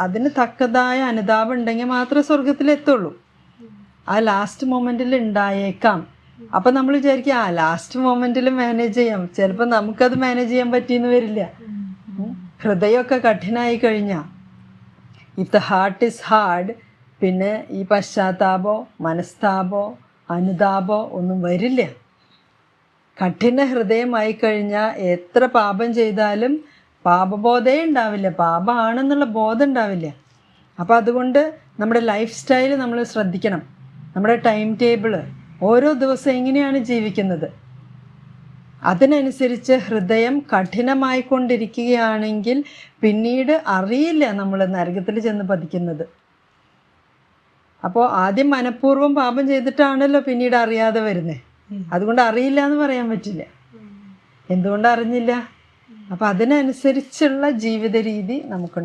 അതിന് തക്കതായ അനുതാപം ഉണ്ടെങ്കിൽ മാത്രമേ സ്വർഗത്തിലെത്തുള്ളൂ. ആ ലാസ്റ്റ് മൊമെൻറ്റിൽ ഉണ്ടായേക്കാം. അപ്പം നമ്മൾ വിചാരിക്കുക ലാസ്റ്റ് മൊമെൻറ്റിൽ മാനേജ് ചെയ്യാം. ചിലപ്പോൾ നമുക്കത് മാനേജ് ചെയ്യാൻ പറ്റിയെന്ന് വരില്ല. ഹൃദയമൊക്കെ കഠിനമായി കഴിഞ്ഞാൽ, if the heart is hard, പിന്നെ ഈ പശ്ചാത്താപോ മനസ്താപോ അനുതാപോ ഒന്നും വരില്ല. കഠിന ഹൃദയമായി കഴിഞ്ഞാൽ എത്ര പാപം ചെയ്താലും പാപബോധേ ഉണ്ടാവില്ല, പാപമാണെന്നുള്ള ബോധം ഉണ്ടാവില്ല. അപ്പോൾ അതുകൊണ്ട് നമ്മുടെ ലൈഫ് സ്റ്റൈൽ നമ്മൾ ശ്രദ്ധിക്കണം. നമ്മുടെ ടൈം ടേബിള് ഓരോ ദിവസം എങ്ങനെയാണ് ജീവിക്കുന്നത്, അതിനനുസരിച്ച് ഹൃദയം കഠിനമായിക്കൊണ്ടിരിക്കുകയാണെങ്കിൽ പിന്നീട് അറിയില്ല നമ്മൾ നരകത്തിൽ ചെന്ന് പതിക്കുന്നത്. അപ്പോൾ ആദ്യം മനഃപൂർവ്വം പാപം ചെയ്തിട്ടാണല്ലോ പിന്നീട് അറിയാതെ വരുന്നത്. അതുകൊണ്ട് അറിയില്ല എന്ന് പറയാൻ പറ്റില്ല. എന്തുകൊണ്ട് അറിഞ്ഞില്ല? അപ്പം അതിനനുസരിച്ചുള്ള ജീവിത രീതി നമുക്കുണ്ടാകും.